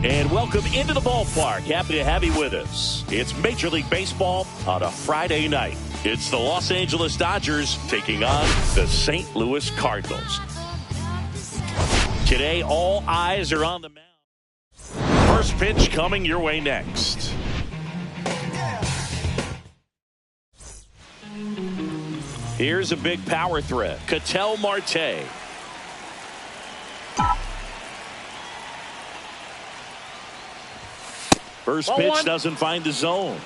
And welcome into the ballpark. Happy to have you with us. It's Major League Baseball on a Friday night. It's the Los Angeles Dodgers taking on the St. Louis Cardinals. Today, all eyes are on the mound. First pitch coming your way next. Here's a big power threat. Ketel Marte. First pitch doesn't find the zone.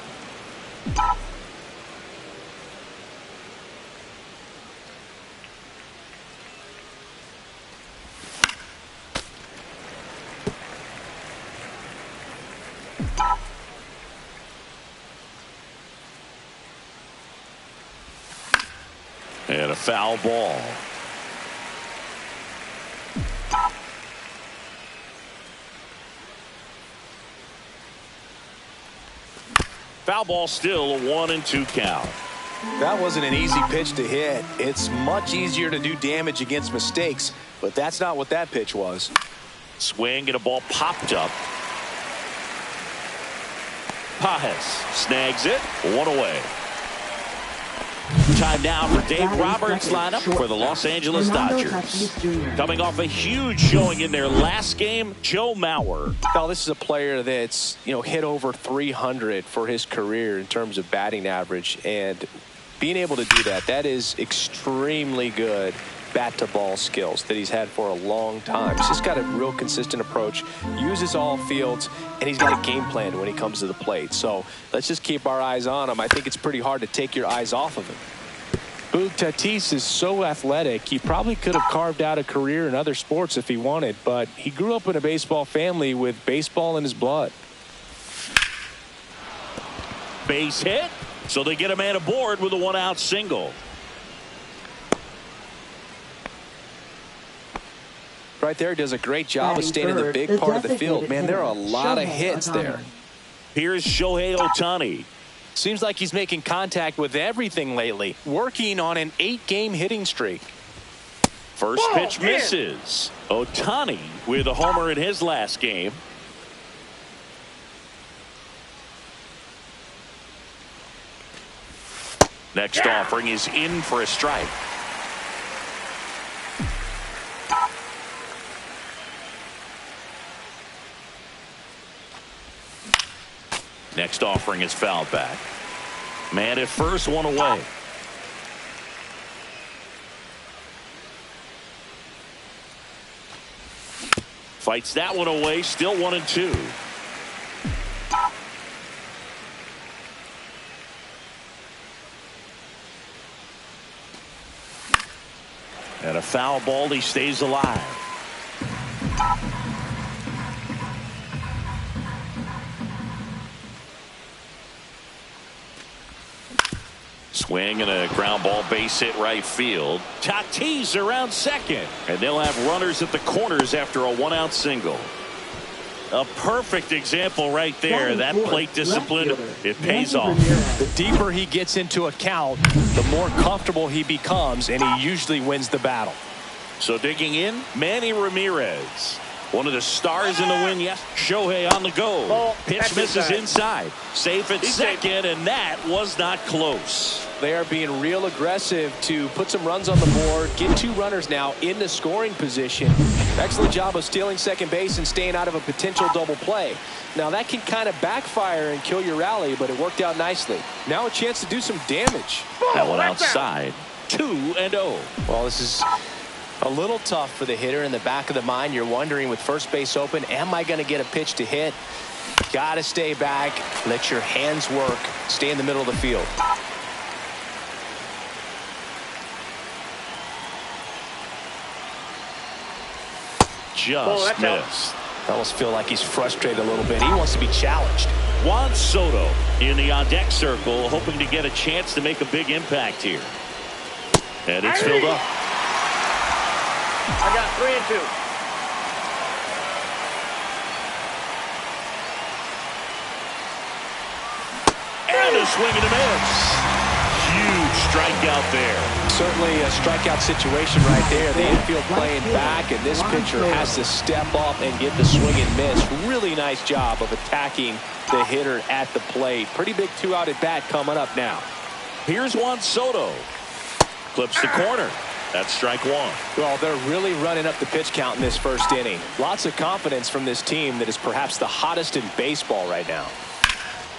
And a foul ball. Foul ball, still a 1-2 count. That wasn't an easy pitch to hit. It's much easier to do damage against mistakes, but that's not what that pitch was. Swing and a ball popped up. Pajes snags it. One away. Time now for Dave Roberts' lineup for the Los Angeles Dodgers. Coming off a huge showing in their last game, Joe Mauer. Now, this is a player that's, hit over 300 for his career in terms of batting average. And being able to do that, that is extremely good bat-to-ball skills that he's had for a long time. He's just got a real consistent approach, uses all fields, and he's got a game plan when he comes to the plate. So let's just keep our eyes on him. I think it's pretty hard to take your eyes off of him. Boog Tatis is so athletic, he probably could have carved out a career in other sports if he wanted, but he grew up in a baseball family with baseball in his blood. Base hit, so they get a man aboard with a one-out single. Right there, does a great job of staying in the big part of the field. Man, there are a lot of hits there. Here's Shohei Ohtani. Seems like he's making contact with everything lately, working on an 8-game hitting streak. First pitch misses. Ohtani with a homer in his last game. Next offering is in for a strike. Next offering is fouled back. Man at first, one away. Fights that one away, still 1-2. And a foul ball, he stays alive. Swing and a ground ball, base hit right field. Tatis around second. And they'll have runners at the corners after a one-out single. A perfect example right there. That plate discipline, it pays off. The deeper he gets into a count, the more comfortable he becomes, and he usually wins the battle. So digging in, Manny Ramirez. One of the stars in the win, yes. Shohei on the go. Pitch misses inside. Safe at second, and that was not close. They are being real aggressive to put some runs on the board, get 2 runners now in the scoring position. Excellent job of stealing second base and staying out of a potential double play. Now that can kind of backfire and kill your rally, but it worked out nicely. Now a chance to do some damage. That one outside. 2-0. Well, this is a little tough for the hitter. In the back of the mind, you're wondering, with first base open, am I going to get a pitch to hit? Got to stay back, let your hands work, stay in the middle of the field. Just missed. I almost feel like he's frustrated a little bit. He wants to be challenged. Juan Soto in the on-deck circle, hoping to get a chance to make a big impact here. And it's filled up. I got 3-2. And a swing and a miss. huge strikeout there. Certainly a strikeout situation right there. The infield playing back, and this pitcher has to step up and get the swing and miss. Really nice job of attacking the hitter at the plate. Pretty big 2-out at bat coming up now. Here's Juan Soto. Clips the corner. That's strike one. Well, they're really running up the pitch count in this first inning. Lots of confidence from this team that is perhaps the hottest in baseball right now.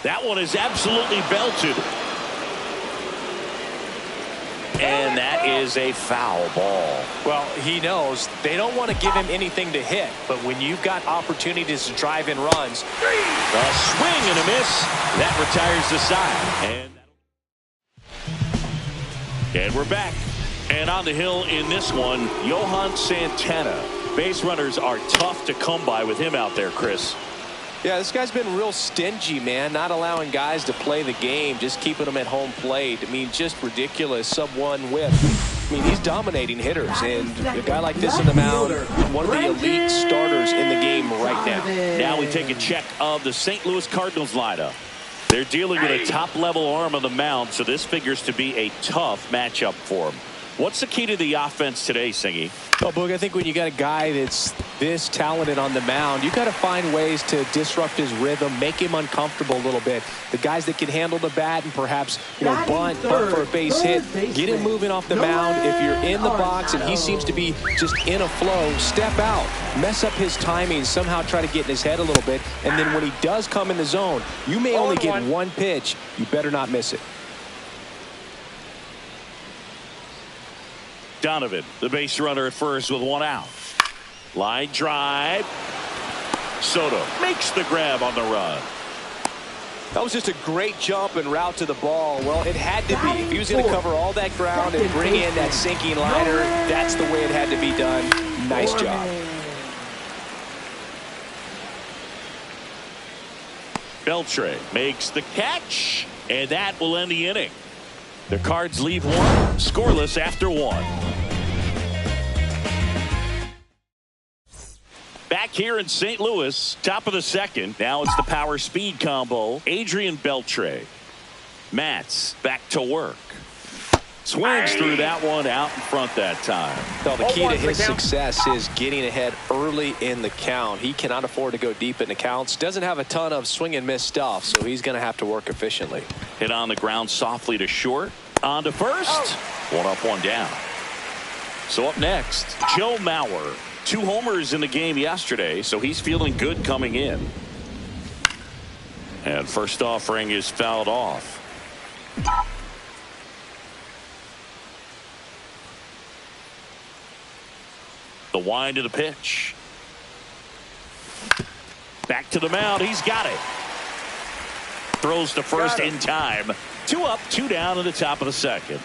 That one is absolutely belted. And that is a foul ball. Well, he knows they don't want to give him anything to hit, but when you've got opportunities to drive in runs. A swing and a miss. That retires the side. And we're back. And on the hill in this one, Johan Santana. Base runners are tough to come by with him out there, Chris. Yeah, this guy's been real stingy, man. Not allowing guys to play the game, just keeping them at home plate. I mean, just ridiculous. Sub-1 whip. I mean, he's dominating hitters. And a guy like this on the mound, one of the elite starters in the game right now. Now we take a check of the St. Louis Cardinals lineup. They're dealing with a top-level arm on the mound, so this figures to be a tough matchup for him. What's the key to the offense today, Singy? Well, Boog, I think when you got a guy that's this talented on the mound, you got to find ways to disrupt his rhythm, make him uncomfortable a little bit. The guys that can handle the bat and perhaps, bunt for a base hit, get him moving off the mound. If you're in the box and he seems to be just in a flow, step out, mess up his timing, somehow try to get in his head a little bit. And then when he does come in the zone, you may only get one pitch. You better not miss it. Donovan, the base runner at first with 1 out. Line drive. Soto makes the grab on the run. That was just a great jump and route to the ball. Well, it had to be. If he was going to cover all that ground and bring in that sinking liner, that's the way it had to be done. Nice job. Beltre makes the catch, and that will end the inning. The Cards leave one, scoreless after 1. Back here in St. Louis, top of the second. Now it's the power speed combo. Adrian Beltre. Matz back to work. Swings through that one out in front that time. Well, the key to his success is getting ahead early in the count. He cannot afford to go deep in the counts. Doesn't have a ton of swing and miss stuff, so he's going to have to work efficiently. Hit on the ground softly to short. On to first. 1 up, 1 down. So up next, Joe Mauer. 2 homers in the game yesterday, so he's feeling good coming in. And first offering is fouled off. The wind of the pitch. Back to the mound. He's got it. Throws to first in time. 2 up, 2 down in the top of the second.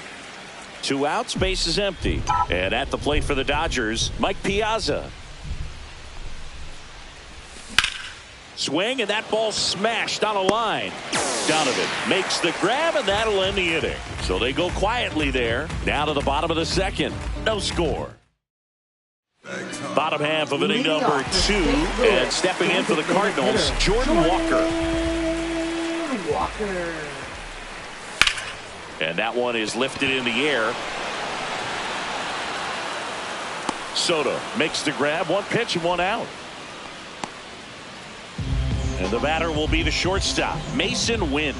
2 outs, base is empty. And at the plate for the Dodgers, Mike Piazza. Swing, and that ball smashed on a line. Donovan makes the grab, and that'll end the inning. So they go quietly there. Now to the bottom of the second. No score. Bottom half of inning number 2. And stepping in for the Cardinals, Jordan Walker. And that one is lifted in the air. Soto makes the grab. 1 pitch and 1 out. And the batter will be the shortstop, Mason Wynn.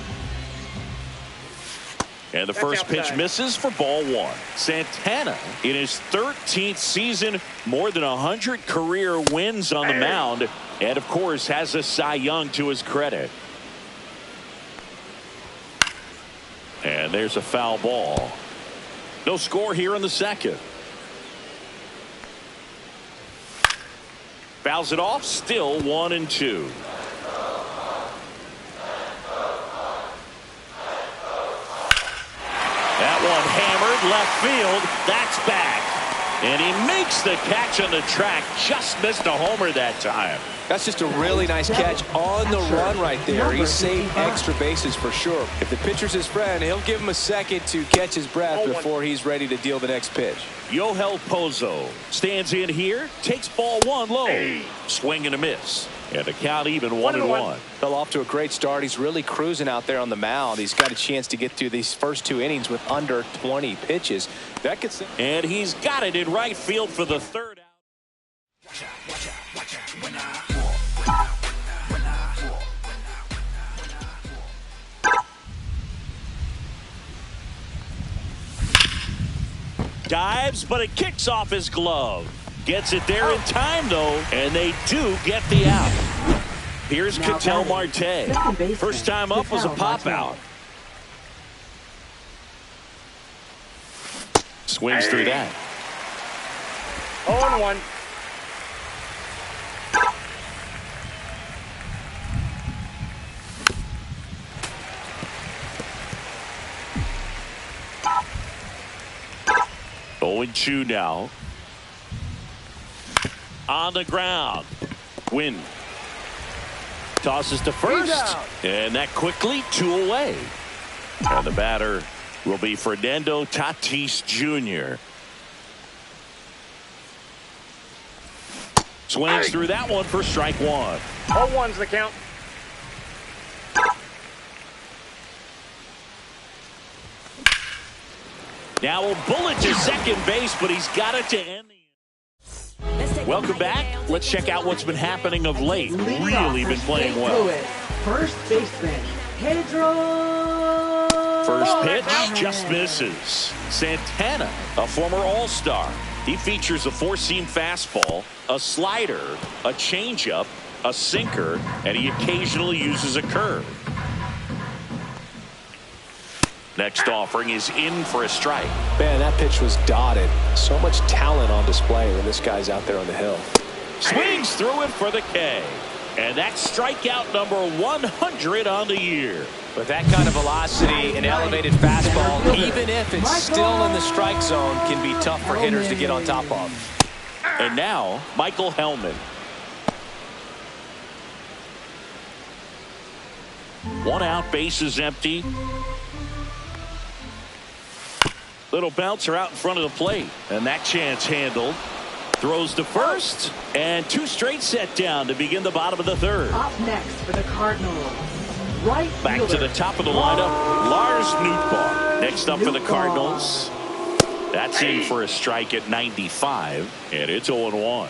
And the first pitch misses for ball 1. Santana in his 13th season, more than 100 career wins on the mound, and of course has a Cy Young to his credit. And there's a foul ball. No score here in the second. Fouls it off, still 1-2. That one hammered left field. That's back. And he makes the catch on the track. Just missed a homer that time. That's just a really nice catch on the run right there. He saved extra bases for sure. If the pitcher's his friend, he'll give him a second to catch his breath before he's ready to deal the next pitch. Yoel Pozo stands in here, takes ball 1 low. Swing and a miss. And the count even 1-1. Fell off to a great start. He's really cruising out there on the mound. He's got a chance to get through these first 2 innings with under 20 pitches. That could. And he's got it in right field for the third out. Dives, but it kicks off his glove. Gets it there in time, though, and they do get the out. Here's Ketel Marte. First time up was a pop out. Swings through that. 0-1. Going 2 now. On the ground. Win. Tosses to first. And that quickly 2 away. And the batter will be Fernando Tatis Jr. Swings through that one for strike 1. 0-1's the count. Now a bullet to second base, but he's got it to end the. Welcome back. Let's check out what's been happening of late. Really been playing well. First baseman, Pedro. First pitch just misses. Santana, a former All-Star. He features a 4-seam fastball, a slider, a changeup, a sinker, and he occasionally uses a curve. Next offering is in for a strike. Man, that pitch was dotted. So much talent on display when this guy's out there on the hill. Swings through it for the K. And that's strikeout number 100 on the year. With that kind of velocity and elevated fastball, even if it's still in the strike zone, can be tough for hitters to get on top of. And now, Michael Hellman. 1 out, base is empty. Little bouncer out in front of the plate. And that chance handled. Throws to first. And 2 straight set down to begin the bottom of the third. Up next for the Cardinals. Right Back fielder. to the top of the lineup. Lars Nootbaar. Next up for the Cardinals. That's in for a strike at 95. And it's 0-1.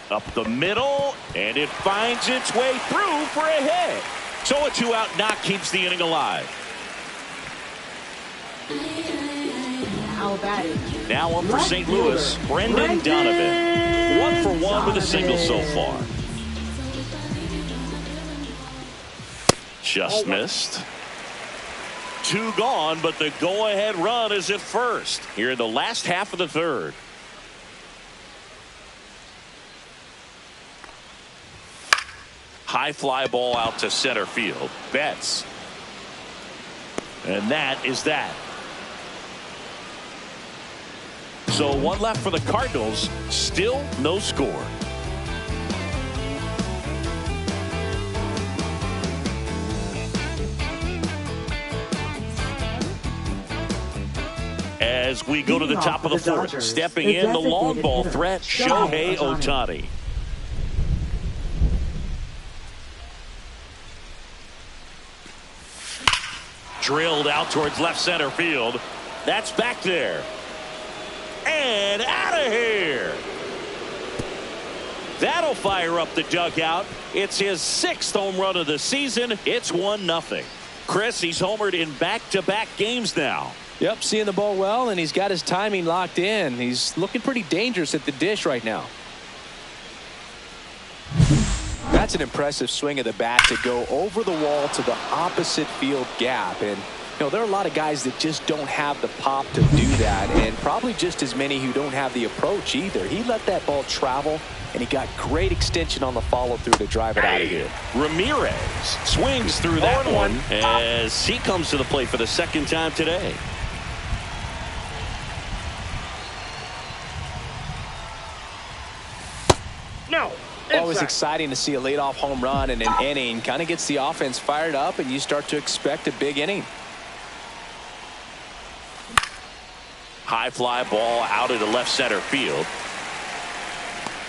Up the middle, and it finds its way through for a hit. So a 2-out knock keeps the inning alive. Now batting. Now up for St. Louis, Brendan Donovan. 1 for 1 with a single so far. Just missed. 2 gone, but the go-ahead run is at first here in the last half of the third. High fly ball out to center field. Betts. And that is that. So 1 left for the Cardinals. Still no score. As we go to the top of the fourth, stepping in the long ball threat, Shohei Ohtani. Drilled out towards left center field. That's back there. And out of here. That'll fire up the dugout. It's his 6th home run of the season. It's 1-0. Chris, he's homered in back-to-back games now. Yep, seeing the ball well, and he's got his timing locked in. He's looking pretty dangerous at the dish right now. That's an impressive swing of the bat to go over the wall to the opposite field gap. And, you know, there are a lot of guys that just don't have the pop to do that, and probably just as many who don't have the approach either. He let that ball travel, and he got great extension on the follow-through to drive it out of here. Ramirez swings through that one as he comes to the plate for the 2nd time today. No. Always exciting to see a leadoff home run in an inning. Kind of gets the offense fired up, and you start to expect a big inning. High fly ball out into left center field.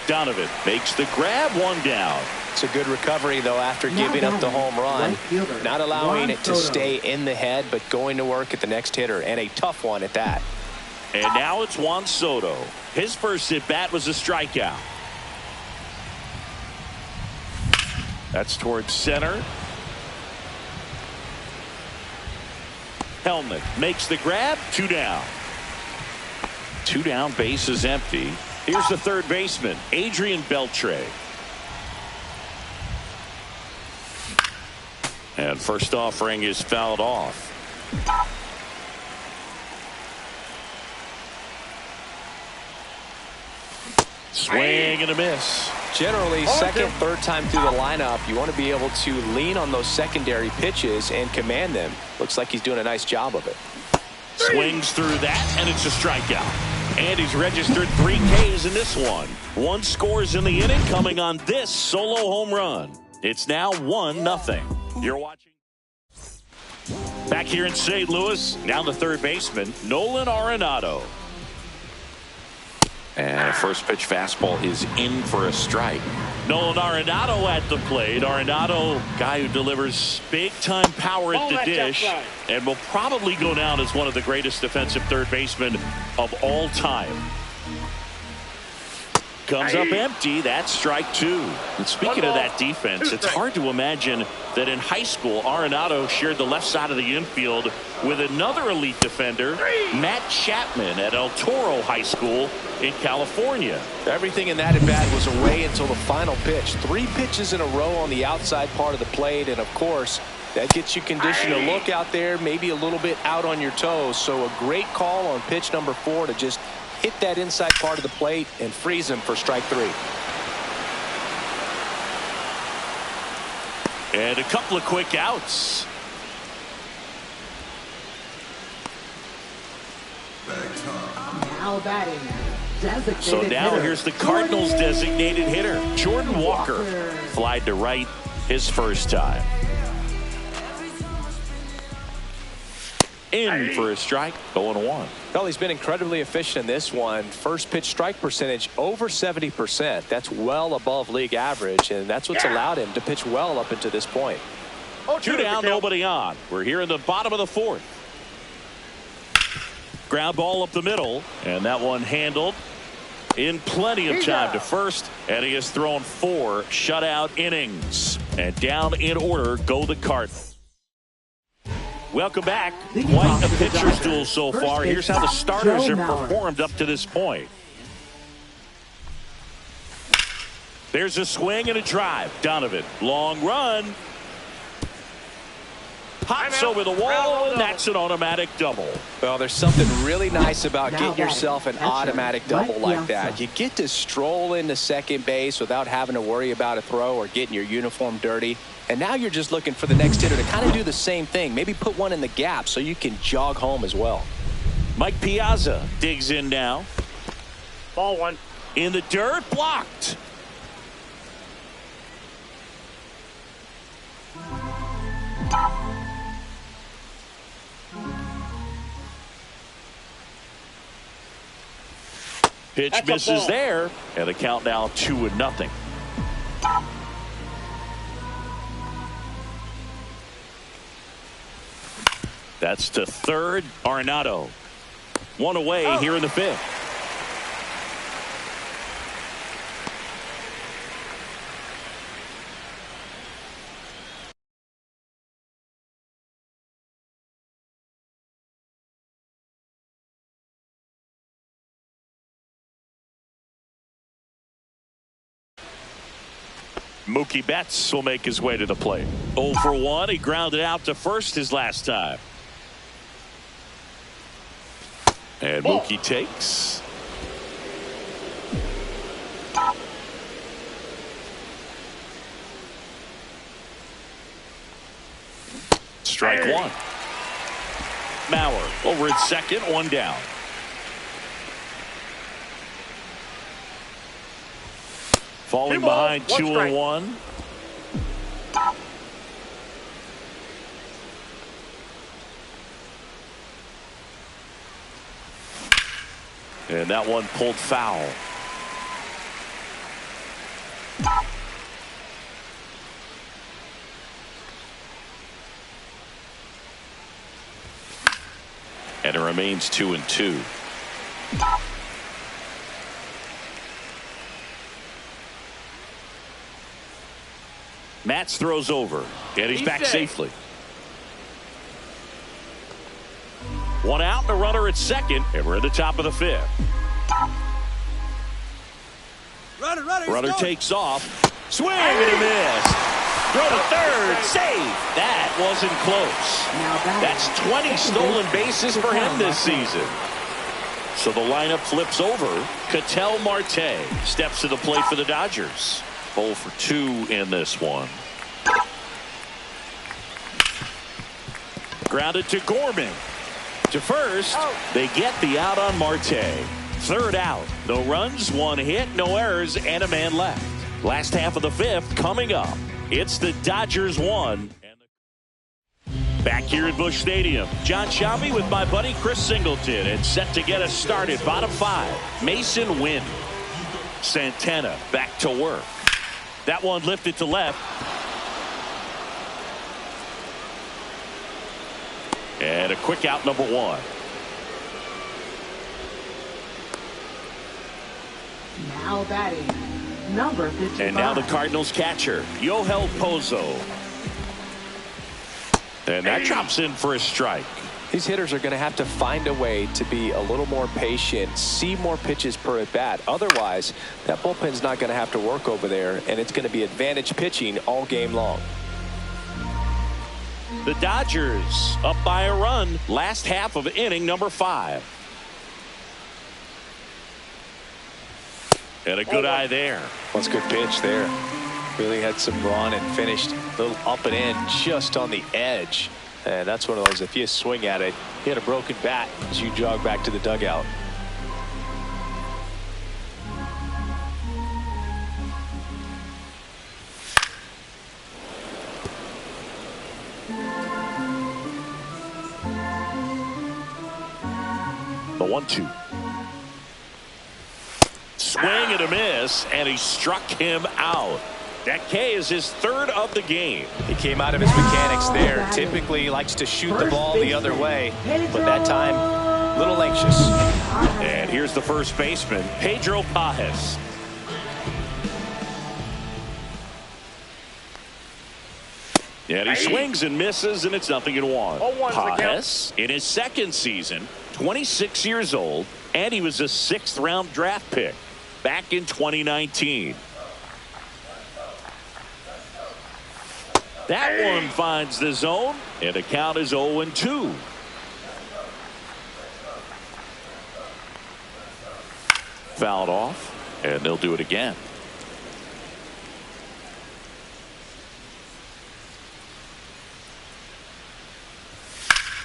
Donovan makes the grab, one down. It's a good recovery, though, after giving up the home run. Not allowing it to stay in the head, but going to work at the next hitter, and a tough one at that. And now it's Juan Soto. His first at-bat was a strikeout. That's towards center. Helmet makes the grab, 2 down. 2 down, base is empty. Here's the third baseman, Adrian Beltre. And first offering is fouled off. Swing and a miss. Generally, second, third time through the lineup, you want to be able to lean on those secondary pitches and command them. Looks like he's doing a nice job of it. Swings through that, and it's a strikeout. And he's registered 3 Ks in this one. 1 scores in the inning coming on this solo home run. It's now 1-0. You're watching. Back here in St. Louis, now the third baseman, Nolan Arenado. And first pitch fastball is in for a strike. Nolan Arenado at the plate. Arenado, guy who delivers big-time power at the dish and will probably go down as one of the greatest defensive third basemen of all time. Comes up empty. That's strike 2. And speaking of that defense, it's hard to imagine that in high school, Arenado shared the left side of the infield with another elite defender, Matt Chapman, at El Toro High School in California. Everything in that at bat was away until the final pitch. 3 pitches in a row on the outside part of the plate, and of course, that gets you conditioned to look out there, maybe a little bit out on your toes. So a great call on pitch number 4 to just hit that inside part of the plate and freeze him for strike 3. And a couple of quick outs. Now batting. So now here's the Cardinals' designated hitter, Jordan Walker. Flied to right his first time. In for a strike, 0-1. Well, he's been incredibly efficient in this one. First pitch strike percentage over 70%. That's well above league average, and that's what's allowed him to pitch well up until this point. 2 down, nobody on. We're here in the bottom of the 4th. Ground ball up the middle, and that one handled in plenty of time to first, and he has thrown 4 shutout innings. And down in order go the Cardinals. Welcome back. Quite a pitcher's duel so far. Here's how the starters have performed up to this point. There's a swing and a drive. Donovan, long run. Pops over the wall, and that's an automatic double. Well, there's something really nice about getting yourself an automatic double like that. You get to stroll into second base without having to worry about a throw or getting your uniform dirty. And now you're just looking for the next hitter to kind of do the same thing. Maybe put one in the gap so you can jog home as well. Mike Piazza digs in now. Ball 1. In the dirt, blocked. Pitch misses there, and the count now 2-0. That's to third. Arenado. 1 away here in the 5th. Mookie Betts will make his way to the plate. 0 for 1. He grounded out to first his last time. And Mookie takes. Strike 1. Mauer over at second, 1 down. Falling behind 2-1. And that one pulled foul. And it remains 2-2. Matz throws over, and he's back safely. One out, and a runner at second, and we're at the top of the fifth. Runner takes off. Swing and a miss. Throw to third. Save. That wasn't close. That's 20 stolen bases for him this season. So the lineup flips over. Ketel Marte steps to the plate for the Dodgers. 0 for 2 in this one. Grounded to Gorman. To first. They get the out on Marte. Third out. No runs, 1 hit, no errors, and a man left. Last half of the fifth coming up. It's the Dodgers 1. Back here at Busch Stadium, John Sciambi with my buddy Chris Singleton, and set to get us started. Bottom 5. Mason Wynn. Santana back to work. That one lifted to left. And a quick out, number 1. Now batting, number 55. And now the Cardinals catcher, Yoel Pozo. And that drops in for a strike. These hitters are going to have to find a way to be a little more patient, see more pitches per at bat. Otherwise, that bullpen's not going to have to work over there, and it's going to be advantage pitching all game long. The Dodgers up by a run. Last half of inning number 5. And a good eye there. That's a good pitch there. Really had some run and finished a little up and in just on the edge. And that's one of those, if you swing at it, you had a broken bat as you jog back to the dugout. The 1-2. Swing and a miss, and he struck him out. That K is his 3rd of the game. He came out of his mechanics there. Typically likes to shoot the ball the other way, but that time, a little anxious. And here's the first baseman, Pedro Pajes. And he swings and misses, and it's 0-1. Pajes, in his 2nd season, 26 years old, and he was a 6th-round draft pick back in 2019. That one finds the zone, and the count is 0-2. Fouled off, and they'll do it again.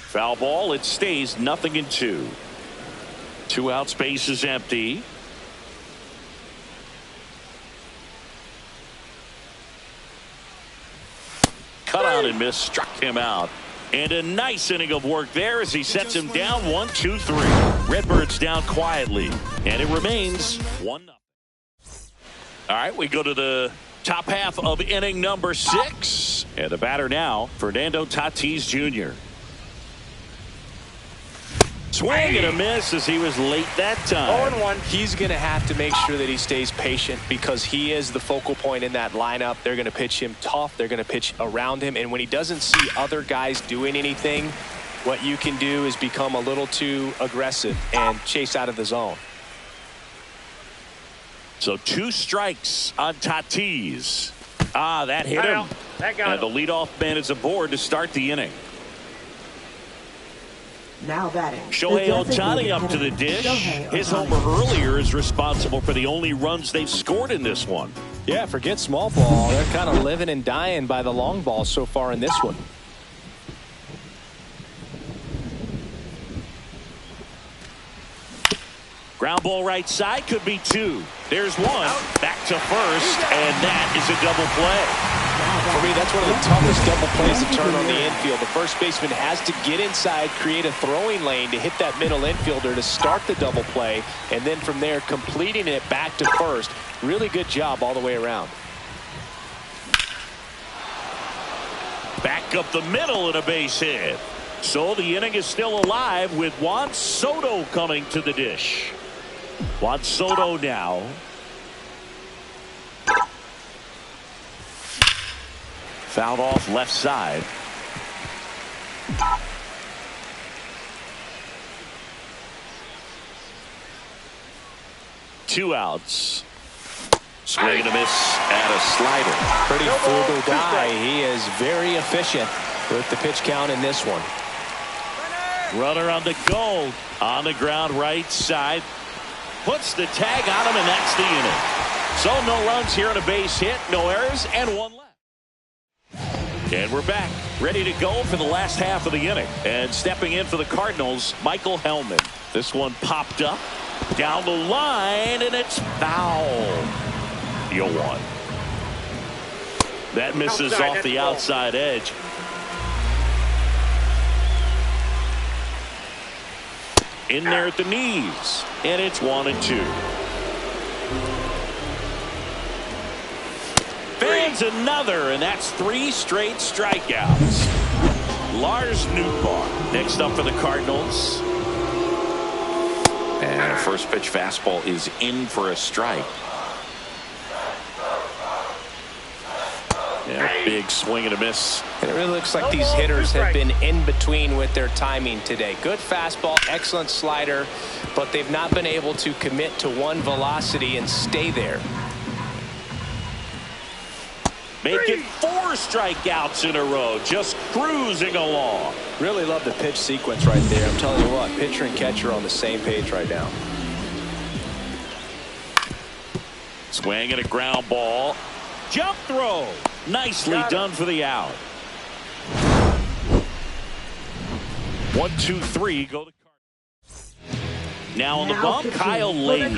Foul ball, it stays 0-2. 2 out, space is empty. Cut out and miss, struck him out. And a nice inning of work there as he sets him down 1-2-3. Redbirds down quietly, and it remains 1-0. All right, we go to the top half of inning number 6. And the batter now, Fernando Tatis Jr. Swing and a miss as he was late that time. 0-1. He's going to have to make sure that he stays patient because he is the focal point in that lineup. They're going to pitch him tough. They're going to pitch around him. And when he doesn't see other guys doing anything, what you can do is become a little too aggressive and chase out of the zone. So 2 strikes on Tatis. That hit him. And the leadoff man is aboard to start the inning. Now batting, Shohei Ohtani up to the dish. His homer earlier is responsible for the only runs they've scored in this one. Yeah, forget small ball. They're kind of living and dying by the long ball so far in this one. Ground ball right side, could be 2. There's 1. Back to first, and that is a double play. For me, that's one of the toughest double plays to turn on the infield. The first baseman has to get inside, create a throwing lane to hit that middle infielder to start the double play, and then from there completing it back to first. Really good job all the way around. Back up the middle and a base hit. So the inning is still alive with Juan Soto coming to the dish. Juan Soto now. Fouled off left side. Two outs. Swing and a miss at a slider. Pretty frugal guy. He is very efficient with the pitch count in this one. Runner on the go. On the ground right side. Puts the tag on him, and that's the inning. So no runs here on a base hit, no errors, and one left. And we're back, ready to go for the last half of the inning. And stepping in for the Cardinals, Michael Hellman. This one popped up, down the line, and it's foul. 0-1. That misses off the outside edge. In there at the knees, and it's 1-2. Fans another, and that's 3 straight strikeouts. Lars Nootbaar next up for the Cardinals. And a first pitch fastball is in for a strike. Yeah, big swing and a miss. And it really looks like these hitters have been in between with their timing today. Good fastball, excellent slider, but they've not been able to commit to one velocity and stay there. Make it 4 strikeouts in a row, just cruising along. Really love the pitch sequence right there. I'm telling you what, pitcher and catcher are on the same page right now. Swing and a ground ball. Jump throw. Nicely done for the out. 1, 2, 3. Go to Cardinals. Now on the bump, Kyle Leahy.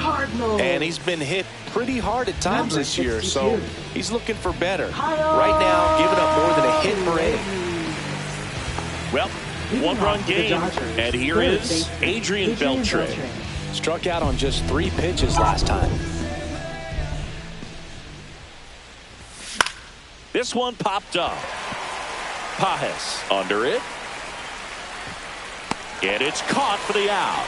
And he's been hit pretty hard at times this year, so he's looking for better. Right now, giving up more than a hit per inning. Well, 1-run game, and here is Adrian Beltre. Struck out on just 3 pitches last time. This one popped up. Pajes under it. And it's caught for the out.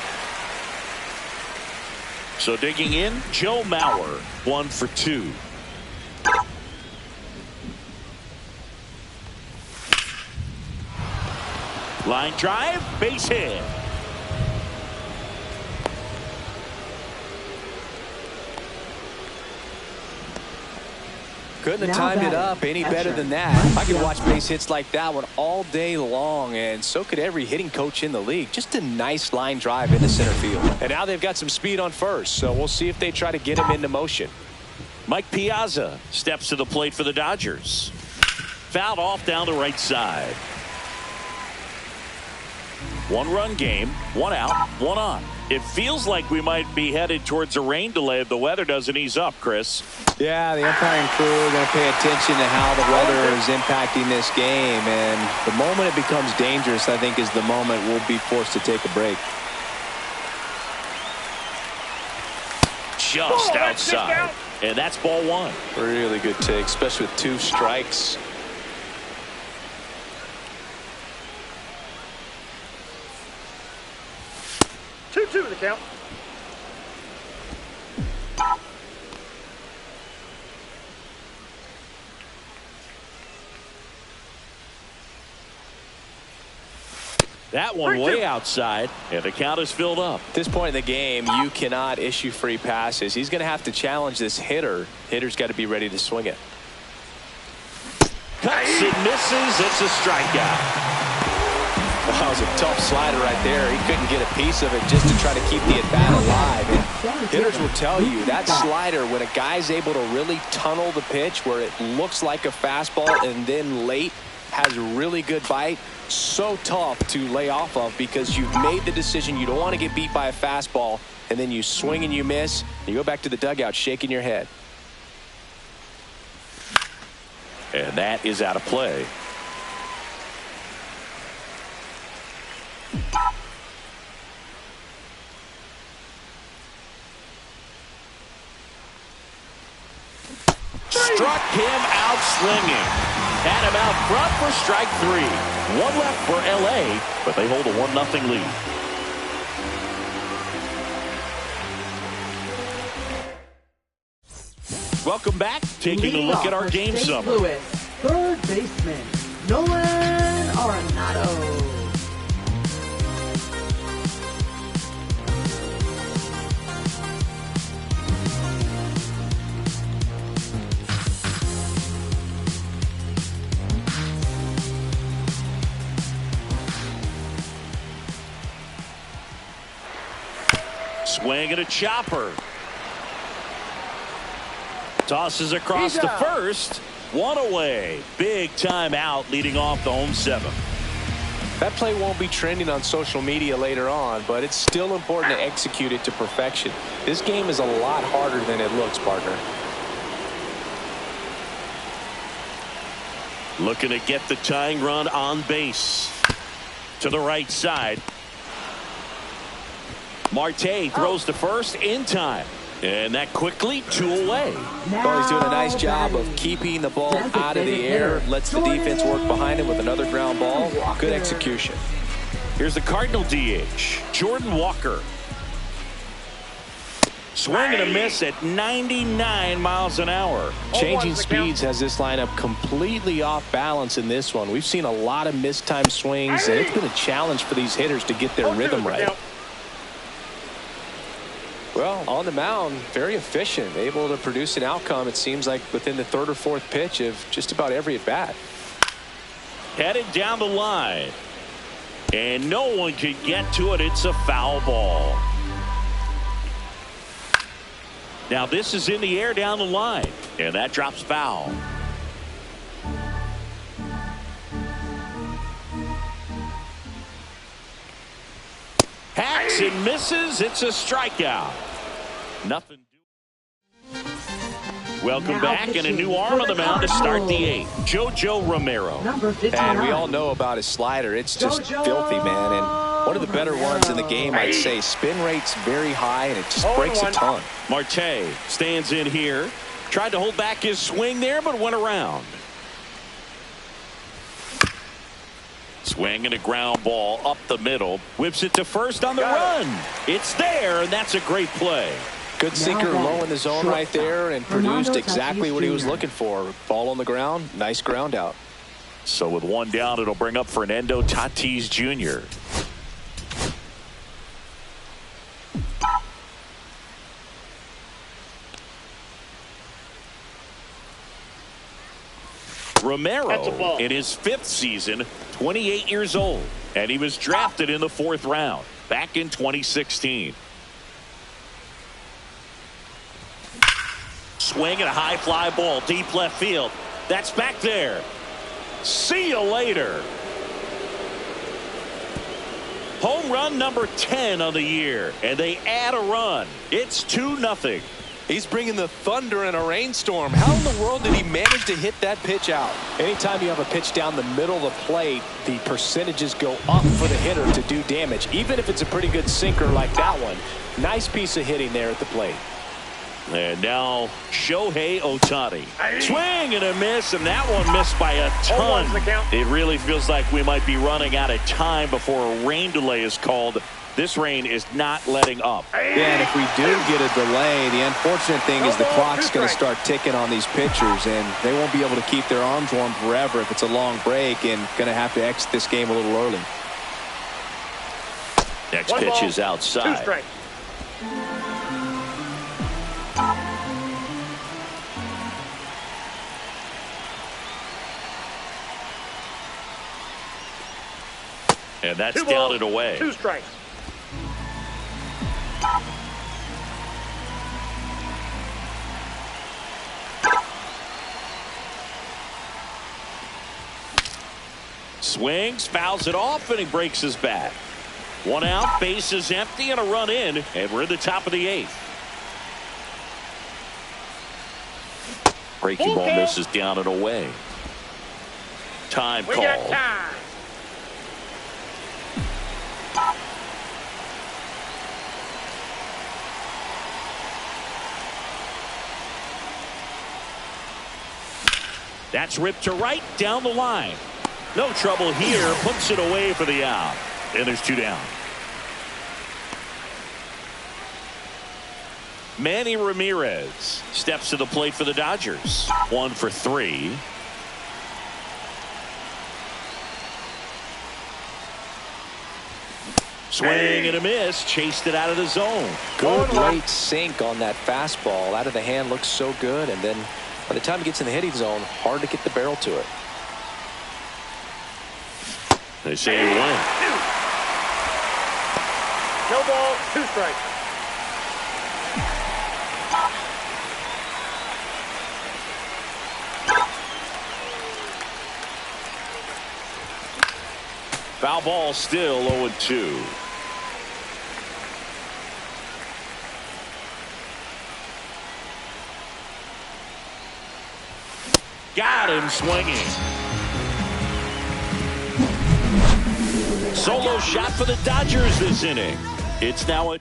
So digging in, Joe Mauer, 1 for 2. Line drive, base hit. Couldn't have timed it up any better than that. I could watch base hits like that one all day long, and so could every hitting coach in the league. Just a nice line drive into center field. And now they've got some speed on first, so we'll see if they try to get him into motion. Mike Piazza steps to the plate for the Dodgers. Fouled off down the right side. 1-run game, 1 out, 1 on. It feels like we might be headed towards a rain delay if the weather doesn't ease up, Chris. Yeah, the umpiring crew are going to pay attention to how the weather is impacting this game. And the moment it becomes dangerous, I think, is the moment we'll be forced to take a break. Just outside. And that's ball 1. Really good take, especially with 2 strikes. Two the count. That one way outside, and the count is filled up. At this point in the game, you cannot issue free passes. He's going to have to challenge this hitter. Hitter's got to be ready to swing it. Cuts and misses. It's a strikeout. That was a tough slider right there. He couldn't get a piece of it just to try to keep the at-bat alive. And hitters will tell you that slider, when a guy's able to really tunnel the pitch where it looks like a fastball and then late has really good bite, so tough to lay off of because you've made the decision you don't want to get beat by a fastball, and then you swing and you miss. You go back to the dugout shaking your head. And that is out of play. Struck him out swinging. Had him out front for strike 3. One left for L.A., but they hold a 1-0 lead. Welcome back. Taking a look at our game summary. Louis, third baseman, Nolan Arenado. Swing and a chopper. Tosses across to first. One away. Big time out leading off the home 7th. That play won't be trending on social media later on, but it's still important to execute it to perfection. This game is a lot harder than it looks, partner. Looking to get the tying run on base. To the right side. Marte throws to first in time. And that quickly 2 away. Well, he's doing a nice job of keeping the ball out of the air. Lets the defense work behind him with another ground ball. Good execution. Here's the Cardinal DH, Jordan Walker. Swing and a miss at 99 miles an hour. Changing speeds has this lineup completely off balance in this one. We've seen a lot of mistimed swings, and it's been a challenge for these hitters to get their rhythm right. Well, on the mound, very efficient, able to produce an outcome, it seems like, within the 3rd or 4th pitch of just about every at-bat. Headed down the line. And no one can get to it. It's a foul ball. Now this is in the air down the line. And that drops foul. Hacks and misses. It's a strikeout. Nothing. Welcome back, and a new arm on the mound to start the 8th. JoJo Romero. Number 59. And we all know about his slider. It's just filthy, man. And one of the better ones in the game, I'd say. Spin rate's very high, and it just breaks a ton. Marte stands in here. Tried to hold back his swing there, but went around. Swing and a ground ball up the middle. Whips it to first on the run. It's there, and that's a great play. Good sinker low in the zone right there and produced exactly what he was looking for. Ball on the ground. Nice ground out. So with one down, it'll bring up Fernando Tatis Jr. Romero in his 5th season, 28 years old, and he was drafted in the 4th round back in 2016. Swing and a high fly ball deep left field. That's back there. See you later. Home run number 10 on the year, and they add a run. It's 2-0. He's bringing the thunder in a rainstorm. How in the world did he manage to hit that pitch out? Anytime you have a pitch down the middle of the plate, the percentages go up for the hitter to do damage, even if it's a pretty good sinker like that one. Nice piece of hitting there at the plate. And now Shohei Ohtani. Swing and a miss, and that one missed by a ton. It really feels like we might be running out of time before a rain delay is called. This rain is not letting up. Yeah, and if we do get a delay, the unfortunate thing is the clock's going to start ticking on these pitchers, and they won't be able to keep their arms warm forever if it's a long break, and going to have to exit this game a little early. Next pitch is outside. 2 strikes. And that's down and away. 2 strikes. Swings, fouls it off, and he breaks his bat. 1 out, base is empty, and a run in, and we're in the top of the 8th. Breaking ball misses down and away. Time We called. got time. That's ripped to right down the line. No trouble here. Puts it away for the out. And there's 2 down. Manny Ramirez steps to the plate for the Dodgers. 1 for 3. Swing and a miss. Chased it out of the zone. Good late sink on that fastball. Out of the hand looks so good, and then by the time he gets in the hitting zone, hard to get the barrel to it. They say you win. No ball, 2 strikes. Foul ball, still 0-2. Got him swinging. Solo shot for the Dodgers this inning. It's now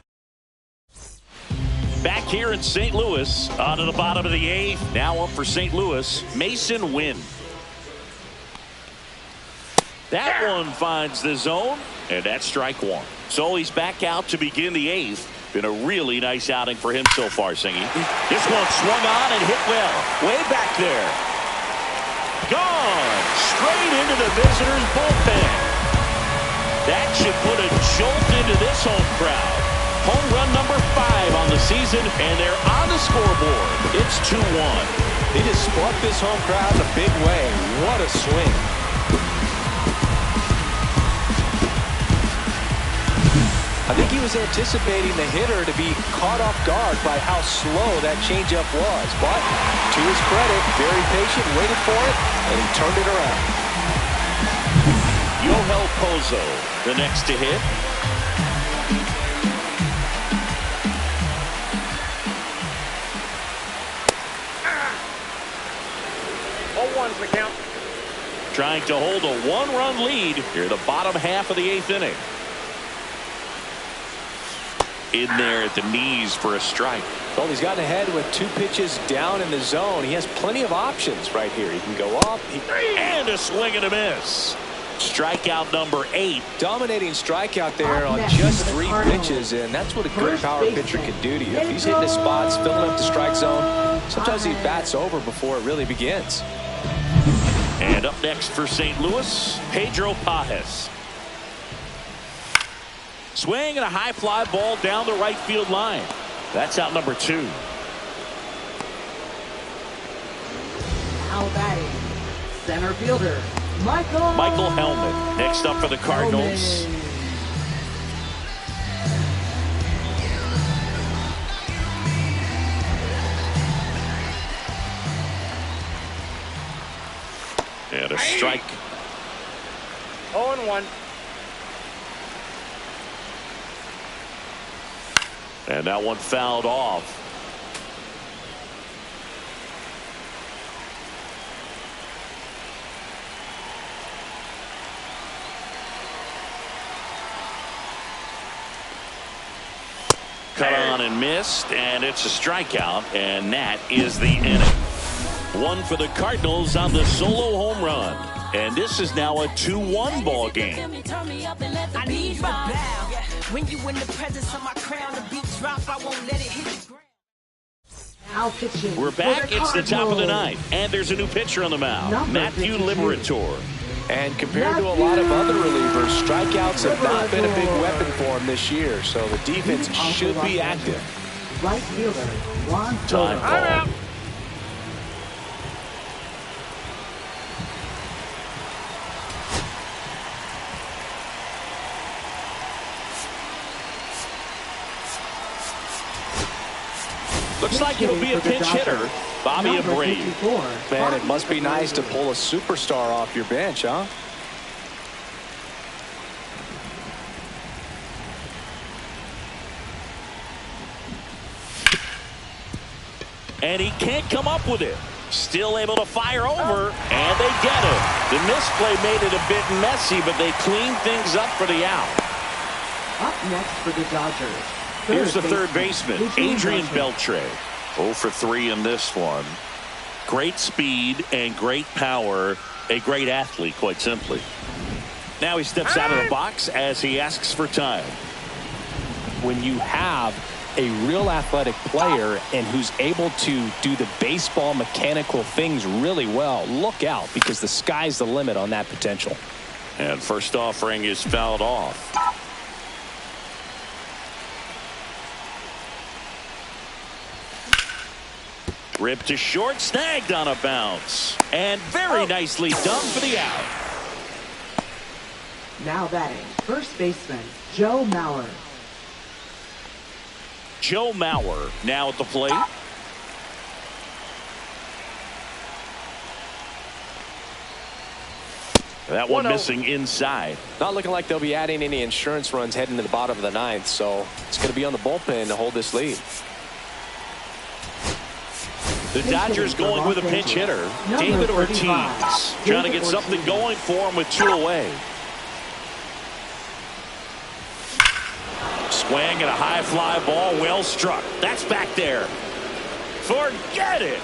back here in St. Louis. On to the bottom of the 8th. Now up for St. Louis, Mason Wynn. That one finds the zone, and that's strike 1. So he's back out to begin the 8th. Been a really nice outing for him so far, Singy. This one swung on and hit well. Way back there. Gone. Straight into the visitors' bullpen. That should put a jolt into this home crowd. Home run number 5 on the season, and they're on the scoreboard. It's 2-1. He just sparked this home crowd in a big way. What a swing. I think he was anticipating the hitter to be caught off guard by how slow that changeup was. But to his credit, very patient, waited for it, and he turned it around. Yohel Pozo, the next to hit. One's the count. Trying to hold a 1-run lead here the bottom half of the 8th inning. In there at the knees for a strike. Well, he's gotten ahead with 2 pitches down in the zone. He has plenty of options right here. He can go up. And a swing and a miss. Strikeout number 8. Dominating strikeout there on just 3 pitches, and that's what a good power pitcher can do to you. If he's hitting his spots, filling up the strike zone, sometimes he bats over before it really begins. And up next for St. Louis, Pedro Pajes. Swing and a high fly ball down the right field line. That's out number 2. Now batting, center fielder, Michael Hellman. Next up for the Cardinals. And a strike. 0-1. And that one fouled off. Cut on and missed, and it's a strikeout, and that is the inning. 1 for the Cardinals on the solo home run. And this is now a 2-1 ball game. I need you to bow. When you in the presence of my crown, the beat drop, I won't let it hit the ground. Now pitching. We're back. It's the top of the 9th, and there's a new pitcher on the mound, Matthew Liberatore. And compared to a lot of other relievers, strikeouts have not been a big weapon for him this year, so the defense should be active. Right fielder, Juan Time I'm call. out. Looks like it'll be a pinch hitter, Bobby Abreu. Man, it must be nice to pull a superstar off your bench, huh? And he can't come up with it. Still able to fire over, and they get it. The misplay made it a bit messy, but they cleaned things up for the out. Up next for the Dodgers. Here's the third baseman, Adrian Beltre. 0 for 3 in this one. Great speed and great power. A great athlete, quite simply. Now he steps out of the box as he asks for time. When you have a real athletic player and who's able to do the baseball mechanical things really well, look out, because the sky's the limit on that potential. And first offering is fouled off. Ripped to short, snagged on a bounce. And very nicely done for the out. Now batting, first baseman, Joe Mauer. Joe Mauer now at the plate. That one missing inside. Not looking like they'll be adding any insurance runs heading to the bottom of the ninth, so it's going to be on the bullpen to hold this lead. The Dodgers going with a pinch hitter, David Ortiz, trying to get something going for him with 2 away. Swing and a high fly ball, well struck. That's back there. Forget it.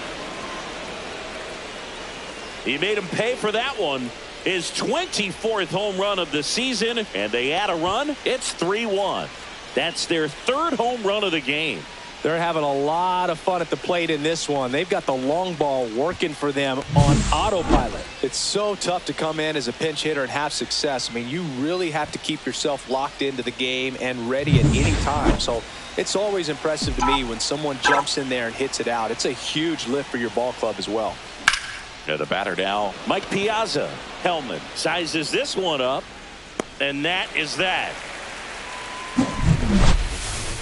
He made him pay for that one. His 24th home run of the season, and they add a run. It's 3-1. That's their 3rd home run of the game. They're having a lot of fun at the plate in this one. They've got the long ball working for them on autopilot. It's so tough to come in as a pinch hitter and have success. I mean, you really have to keep yourself locked into the game and ready at any time. So it's always impressive to me when someone jumps in there and hits it out. It's a huge lift for your ball club as well. Yeah, the batter now, Mike Piazza. Hellman sizes this one up, and that is that.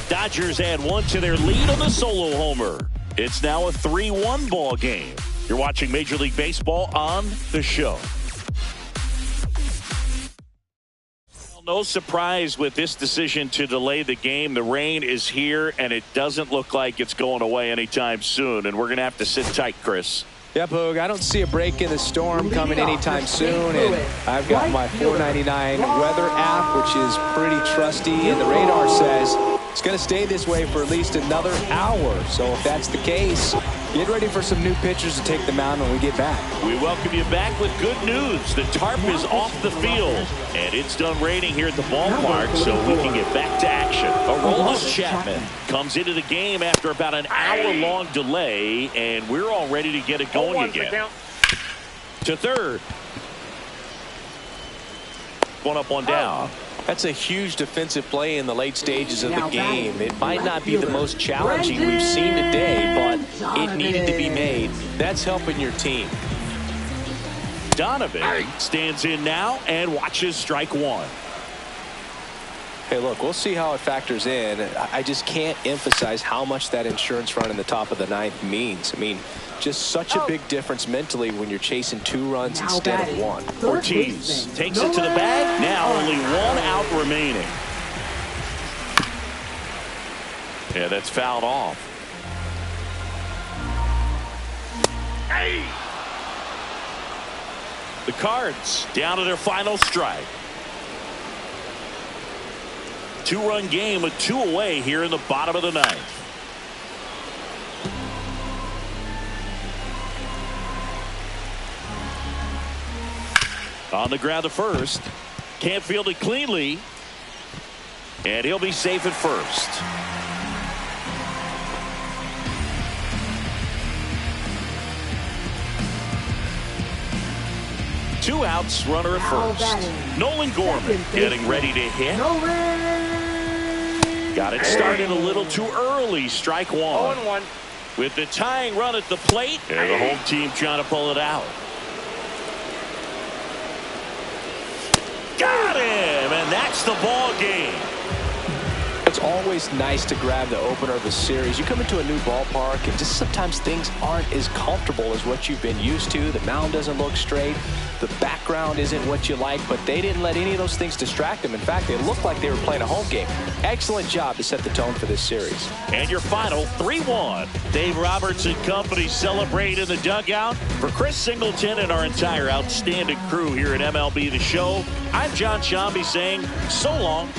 Dodgers add 1 to their lead on the solo homer. It's now a 3-1 ball game. You're watching Major League Baseball on The Show. Well, no surprise with this decision to delay the game. The rain is here, and it doesn't look like it's going away anytime soon. And we're going to have to sit tight, Chris. Yeah, Boog, I don't see a break in the storm coming anytime soon, and I've got my $4.99 weather app, which is pretty trusty, and the radar says it's going to stay this way for at least another hour. So if that's the case, get ready for some new pitchers to take the mound when we get back. We welcome you back with good news. The tarp is off the field, and it's done raining here at the ballpark, so we can get back to action. Aroldis Chapman comes into the game after about an hour-long delay, and we're all ready to get it going again. To third. 1 up, 1 down. That's a huge defensive play in the late stages of the game. It might not be the most challenging we've seen today, but it needed to be made. That's helping your team. Donovan stands in now and watches strike 1. Hey, look, we'll see how it factors in. I just can't emphasize how much that insurance run in the top of the ninth means. I mean, just such a big difference mentally when you're chasing 2 runs instead of 1. Ortiz takes it to the bag. Now only 1 out remaining. Yeah, that's fouled off. The Cards down to their final strike. 2-run game with 2 away here in the bottom of the 9th. On the ground to first. Can't field it cleanly. And he'll be safe at first. Two outs, runner at first. Nolan Gorman getting ready to hit. Got it started a little too early. Strike 1. 0-1. With the tying run at the plate. And the home team trying to pull it out. Got him, and that's the ball game. It's always nice to grab the opener of a series. You come into a new ballpark, and just sometimes things aren't as comfortable as what you've been used to. The mound doesn't look straight. The background isn't what you like, but they didn't let any of those things distract them. In fact, it looked like they were playing a home game. Excellent job to set the tone for this series. And your final 3-1. Dave Roberts and company celebrate in the dugout. For Chris Singleton and our entire outstanding crew here at MLB The Show, I'm John Shambi saying so long.